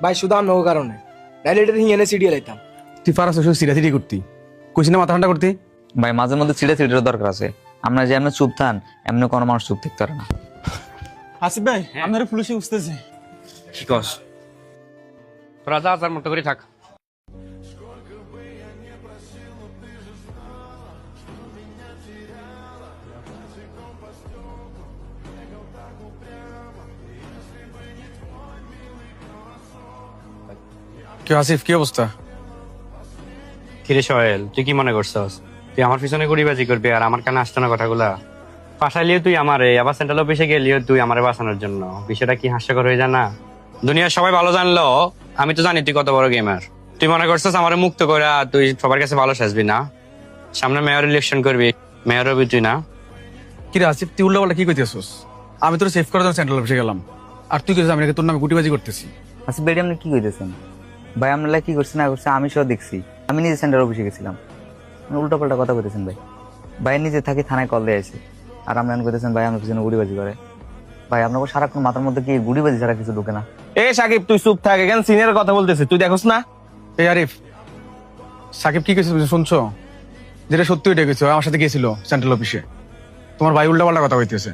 ভাই শুধু আর নৌ কারণে নাইলে এটা হিঙেনে সিডিয়ে লাইতাম। তুই পারাস শুধু সিরিয়াসিটি করতি, কইছি না মাথা ঠান্ডা করতি। ভাই মাঝে মধ্যে সিটের দরকার আছে। আমরা যে এমনি চুপ থান, এমনি কোনো মানুষ চুপ থাকতে পারে না। আসিফ ভাই আপনার পুলিশে উঠতেছে। কি কস? তোরা যা তার মতো করে থাক। কি আসিফ, কি অবস্থা? কিরে সোহেল, তুই কি মনে করছস তুই আমার পিছনে গুড়িবাজি করবি আর আমার কানে আসতো না কথাগুলা? পাশাইলিও তুই আমারে, আবার সেন্ট্রাল অফিসে গেলিও তুই আমারে বাঁচানোর জন্য। বিষয়টা কি হাস্যকর হয়ে যায় না? দুনিয়ার সবাই ভালো জানলো, আমি তো জানি তুই কত বড় গেমার। তুই মনে করছস আমারে মুক্ত করে তুই সবার কাছে ভালো সাজবি না? সামনে মেয়র ইলেকশন করবি, মেয়র হবি তুই না? কি রে আসিফ, তুই উল্টা পাল্টা কি কইতেছস? আমি তোর সেভ করার জন্য সেন্ট্রাল অফিসে গেলাম, আর তুই কইছিস আমি নাকি তোর নামে গুটিবাজি করতেছি। আচ্ছা বেডি আপনি কি কইতেছেন? ভাই আপনারা কি করছেন না করছে আমি সব দেখছি। আমি নিজে সেন্টার অফিসে গেছিলাম। উল্টা পাল্টা কথা কইতেছেন ভাই। ভাই নিজে থাকি থানায় কল দিয়ে আছে, আর আপনি কইতেছেন ভাই আমার পিছনে গুড়িবাজি করে। ভাই আপনাকে সারাক্ষণ মাথার মধ্যে কি গুড়িবাজি ছাড়া কিছু ঢুকে না? এ সাকিব তুই চুপ থাক, এখানে সিনিয়র কথা বলতেছে, তুই দেখোস না? এই আরিফ, সাকিব কি কইছিস শুনছো? যেটা সত্যি ওইটা কইছো, আমার সাথে গেছিল সেন্ট্রাল অফিসে। তোমার ভাই উল্টা পাল্টা কথা কইতেছে।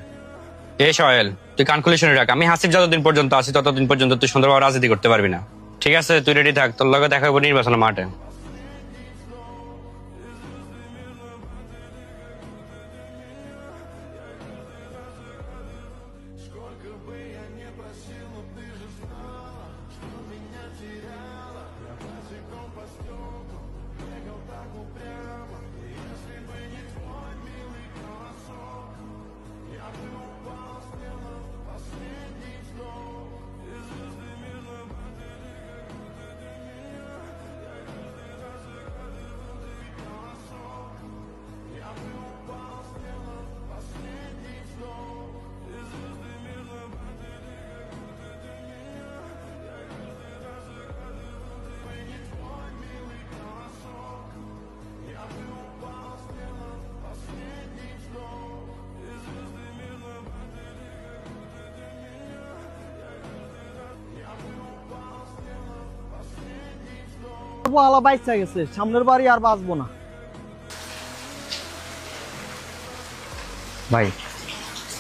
এ সোহেল, তুই কান খুলে শুনে রাখ, আমি হাসিব যতদিন পর্যন্ত আছি ততদিন পর্যন্ত তুই সুন্দরভাবে রাজনীতি করতে পারবি না। ঠিক আছে, তুই রেডি থাক, তোর লগে দেখা হবো নির্বাচনের মাঠে। আলা বাইচা গেছে, সামনের বাড়ি আর বাঁচবো না। ভাই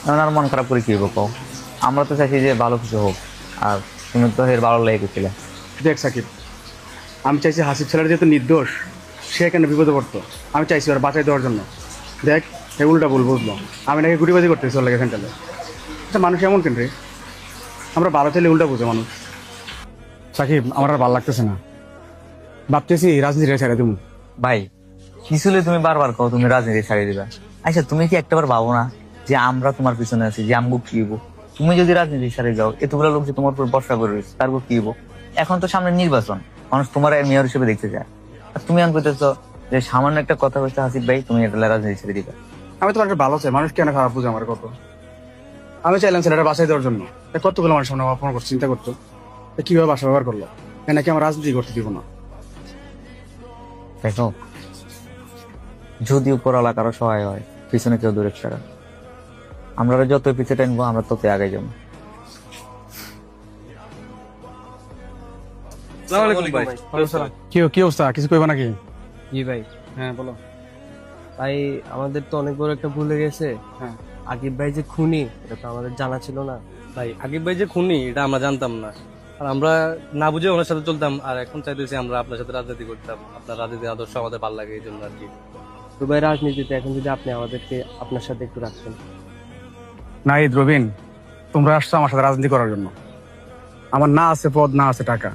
এখন আর মন খারাপ করে কি হইব কও? আমরা তো চাইছি যে ভালো কিছু হোক, আর তুমি তো এর ভালো লেগে গেছিলে। দেখ সাকিব, আমি চাইছি হাসিব ছেলের যেহেতু নির্দোষ, সে কেন বিপদে পড়তো, আমি চাইছি ওর বাঁচাই দেওয়ার জন্য। দেখ এই উল্টা ভুল বুঝলো, আমি নাকি গুটিবাজি করতেছি ওর লাগে সেন্ট্রালে। আচ্ছা মানুষ এমন কেন রে? আমরা ভালো চাইলে উল্টা বুঝে মানুষ। সাকিব আমার আর ভালো লাগতেছে না, ভাবতেছি রাজনীতিটা ছেড়ে দেবো। ভাই কিসলে তুমি বারবার কও তুমি রাজনীতি ছাড়িয়ে দিবা? আচ্ছা তুমি কি একটাবার ভাবো না যে আমরা তোমার পিছনে আছি, যে আমগো কি হইব? তুমি যদি রাজনীতি ছাড়িয়ে যাও, এতগুলো লোক যে তোমার উপর ভরসা করে রয়েছে, তারপর কি হইব? এখন তো সামনে নির্বাচন, মানুষ তোমার মেয়র হিসেবে দেখতে চায়, আর তুমি এখন কইতেছো যে সামান্য একটা কথা হচ্ছে হাসিফ ভাই তুমি এটা রাজনীতি ছেড়ে দিবা। আমি তোমার একটা ভালো চাই, মানুষ কেন খারাপ বুঝে আমার কত? আমি চাইলাম ছেলেটা বাঁচাই দেওয়ার জন্য, কতগুলো মানুষ সামনে অপমান করছে, চিন্তা করতো কিভাবে বাসা ব্যবহার করলো, নাকি আমার রাজনীতি করতে দিব না। দেখো যদি উপরওয়ালা কারো সহায় হয়, পিছনে কেউ দূরে ছাড়া, আমরা যত পিছিয়ে টানবো আমরা তত আগে যাবো। কি অবস্থা, কিছু কইবা নাকি? জি ভাই। হ্যাঁ বলো। ভাই আমাদের তো অনেক বড় একটা ভুল হয়ে গেছে। হ্যাঁ। আকিব ভাই যে খুনি, এটা তো আমাদের জানা ছিল না। ভাই আকিব ভাই যে খুনি এটা আমরা জানতাম না, আর আমরা না বুঝে ওনার সাথে চলতাম। আর এখন চাইতেছি আমরা আপনার সাথে রাজনীতি করতাম, আপনার রাজনীতি আদর্শ আমাদের ভালো লাগে এই জন্য আর কি। তো ভাই রাজনীতিতে এখন যদি আপনি আমাদেরকে আপনার সাথে একটু রাখতেন। না ঈদ রবিন, তোমরা আসছো আমার সাথে রাজনীতি করার জন্য। আমার না আছে পদ, না আছে টাকা,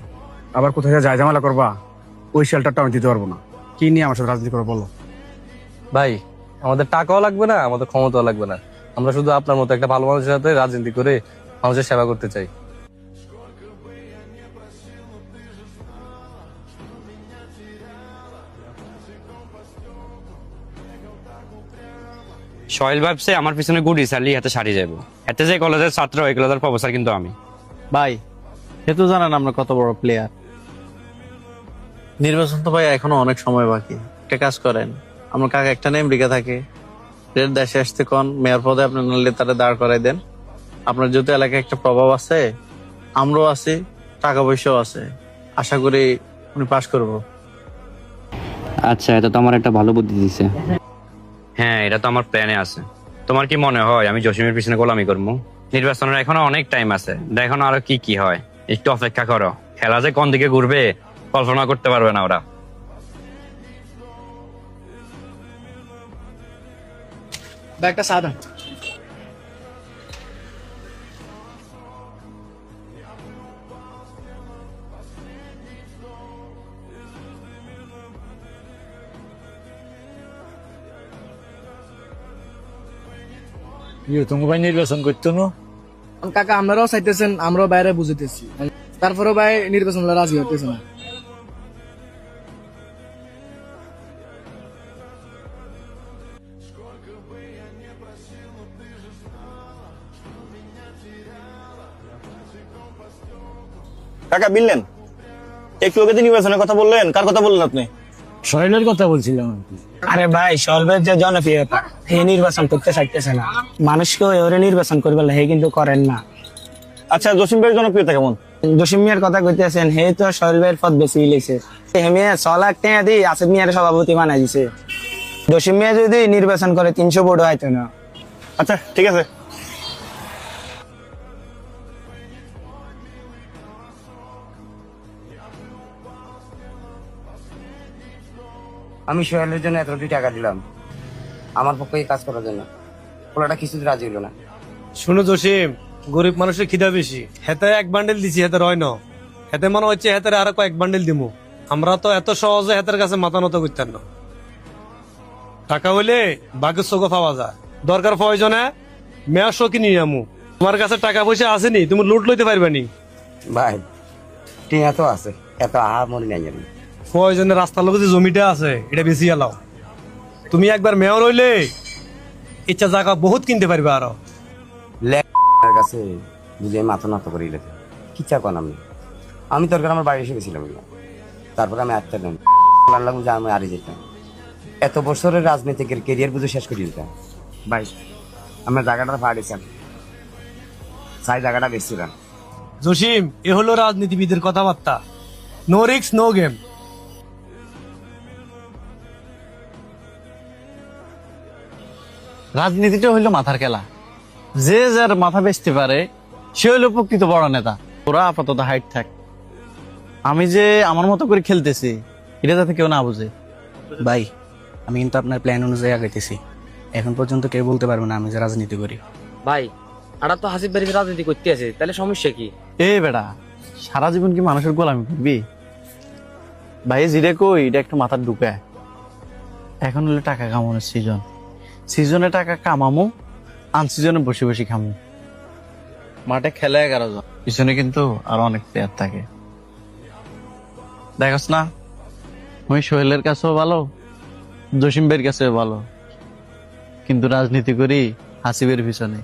আবার কোথায় যায় ঝামেলা করবা, ওই শেল্টারটা আমি দিতে পারবো না। কি নিয়ে আমার সাথে রাজনীতি করবো বলো? ভাই আমাদের টাকাও লাগবে না, আমাদের ক্ষমতাও লাগবে না, আমরা শুধু আপনার মতো একটা ভালো মানুষের সাথে রাজনীতি করে মানুষের সেবা করতে চাই। সোহেল ভাবছে আমার পিছনে গুড়ি চালি হাতে সারি যাবো, এতে যে কলেজের ছাত্র ওই কলেজের প্রফেসর কিন্তু আমি। ভাই সে তো জানেন আমরা কত বড় প্লেয়ার। নির্বাচন তো ভাই এখনো অনেক সময় বাকি। একটা কাজ করেন, আমার কাকা একটা নেম রেখে থাকে, রেড দেশে আসতে কোন মেয়র পদে আপনার নাহলে তারা দাঁড় করাই দেন। আপনার যেহেতু এলাকায় একটা প্রভাব আছে, আমরাও আছি, টাকা পয়সাও আছে, আশা করি উনি পাশ করবো। আচ্ছা, এটা তো আমার একটা ভালো বুদ্ধি দিছে। হ্যাঁ, এটা তো আমার প্ল্যানে আছে। তোমার কি মনে হয় আমি জসিমের পিছনে গোলামি করবো? নির্বাচনের এখনো অনেক টাইম আছে, দেখো না আরো কি কি হয়। একটু অপেক্ষা করো, খেলা যে কোন দিকে ঘুরবে কল্পনা করতে পারবে না ওরা। ভাই একটা চা দেন। তুমি ভাই নির্বাচন করতো না? কাকা আপনারাও চাইতেছেন, আমরাও বাইরে বুঝিতেছি, তারপরেও ভাই নির্বাচন রাজি হতেছে না। কাকা বিললেন একটু আগে নির্বাচনের কথা বললেন, কার কথা বললেন আপনি? শরীরের কথা বলছিলাম আর কি। আরে ভাই সলভের যে জনপ্রিয়তা, হে নির্বাচন করতে চাইতেছে না, মানুষকে ওরে নির্বাচন করবে হে কিন্তু করেন না। আচ্ছা, জসিম ভাইয়ের জনপ্রিয়তা কেমন? জসিম মিয়ার কথা কইতেছেন, হে তো সলভের পদ বেশি লিখছে। হে মিয়া 6 লাখ টাকা দিয়ে আসিফ মিয়ার সভাপতি বানাই দিছে। জসিম মিয়া যদি নির্বাচন করে 300 ভোট হয়তো না। আচ্ছা ঠিক আছে। আমি সোহেলের জন্য এত কোটি টাকা দিলাম আমার পক্ষে এই কাজ করার জন্য, পোলাটা কিছুতে রাজি হলো না। শুনো জসিম, গরিব মানুষের খিদা বেশি। হেতে 1 বান্ডেল দিছি, হেতে রয় না। হেতে মনে হচ্ছে হেতে আরো কয়েক বান্ডেল দিমু। আমরা তো এত সহজে হেতের কাছে মাথা নত করতেন না। টাকা হইলে বাঘের চোখে পাওয়া যায়, দরকার প্রয়োজনে মেয়ার শোকি নিয়ে আমু। তোমার কাছে টাকা পয়সা আসেনি, তুমি লুট লইতে পারবে নি। ভাই টিয়া তো আছে, এত আহা মনে নাই জানি। প্রয়োজনে রাস্তার লোক যে জমিটা আছে এটা বেশি এলাও। তুমি একবার মেয়র হইলে ইচ্ছা জায়গা বহুত কিনতে পারবে আরো। লেখার কাছে বুঝে মাথা নত করে লেখে কি চা কন আমি দরকার আমার বাড়ি এসে গেছিলাম, তারপরে আমি আটটা নেন লাগলাম যে আমি আরে যেতাম। এত বছরের রাজনীতিকের কেরিয়ার বুঝে শেষ করে দিতাম। ভাই আমরা জায়গাটা পাড়িয়েছেন, সাই জায়গাটা বেশছিলাম। জসিম, এ হলো রাজনীতিবিদের কথাবার্তা। No risk no game. রাজনীতিটা হইলো মাথার খেলা, যে যার মাথা বেচতে পারে সে হইলো প্রকৃত বড় নেতা। ওরা আপাতত হাইট থাক, আমি যে আমার মতো করে খেলতেছি এটা যাতে কেউ না বুঝে। ভাই আমি কিন্তু আপনার প্ল্যান অনুযায়ী আগাইতেছি, এখন পর্যন্ত কেউ বলতে পারবে না আমি যে রাজনীতি করি। ভাই আর তো হাসিফ বাড়িতে রাজনীতি করতে আছে, তাহলে সমস্যা কি? এ বেটা, সারা জীবন কি মানুষের গোলামি করবি? ভাই জিরে কই এটা একটু মাথার ঢুকায়। এখন হলো টাকা কামানোর সিজন, সিজনে টাকা কামামো, আনসিজনে বসে বসে খামো। মাঠে খেলে 11 জন, পিছনে কিন্তু আরো অনেক প্লেয়ার থাকে। দেখস না, আমি সোহেলের কাছেও ভালো, জসিম ভাইয়ের কাছেও ভালো, কিন্তু রাজনীতি করি হাসিবের পিছনে।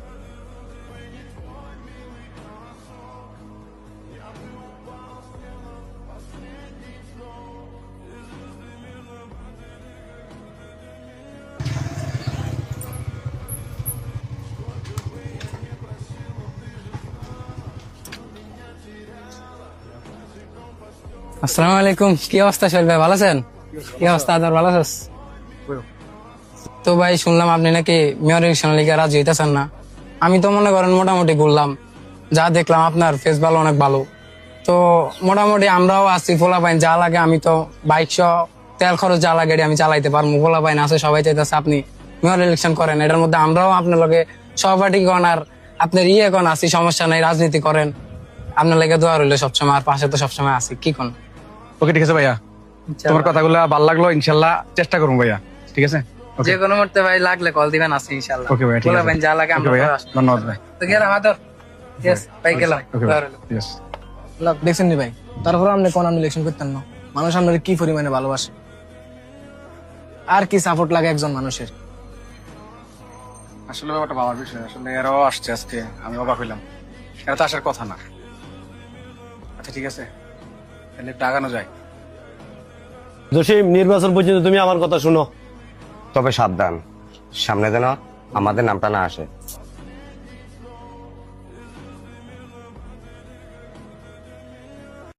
আসসালামু আলাইকুম। কি অবস্থা সোহেল ভাই, ভালো আছেন? কি অবস্থা আদার, ভালো আছিস? তো ভাই শুনলাম আপনি নাকি মেয়র ইলেকশনের লিগে রাজি হইতেছেন না। আমি তো মনে করেন মোটামুটি ঘুরলাম, যা দেখলাম আপনার ফেস ভালো, অনেক ভালো। তো মোটামুটি আমরাও আছি, ফোলা পাইন যা লাগে আমি তো বাইক সহ তেল খরচ যা লাগে আমি চালাইতে পারবো। ফোলা পাইন আছে, সবাই চাইতেছে আপনি মেয়র ইলেকশন করেন। এটার মধ্যে আমরাও আপনার লগে সহপাঠী কন আর আপনার কন আছি, সমস্যা নাই, রাজনীতি করেন। আপনার লাগে দোয়া রইলো সবসময়, আর পাশে তো সবসময় আছি। কি কোন? ওকে ঠিক আছে ভাইয়া, তোমার কথাগুলো ভালো লাগলো, ইনশাল্লাহ চেষ্টা করবো ভাইয়া। ঠিক আছে, যে কোনো মুহূর্তে ভাই লাগলে কল দিবেন, আছে ইনশাআল্লাহ। ওকে ভাইয়া, ঠিক আছে। বলবেন যা লাগে আমরা ভাইয়া, আসবো। ধন্যবাদ ভাই। তো গেলাম আদর। ইয়েস ভাই, গেলাম। ওকে ভাই, ইয়েস। দেখছেন নি ভাই, তারপরে আপনি কোন আমি ইলেকশন করতেন না। মানুষ আপনার কি পরিমাণে ভালোবাসে, আর কি সাপোর্ট লাগে একজন মানুষের। আসলে ব্যাপারটা ভাবার বিষয়, আসলে এরাও আসছে আজকে, আমি অবাক হইলাম, এরা তো আসার কথা না। আচ্ছা ঠিক আছে, তাহলে একটু আগানো যায়। জসিম, নির্বাচন পর্যন্ত তুমি আমার কথা শুনো। তবে সাবধান, সামনে যেন আমাদের নামটা না আসে।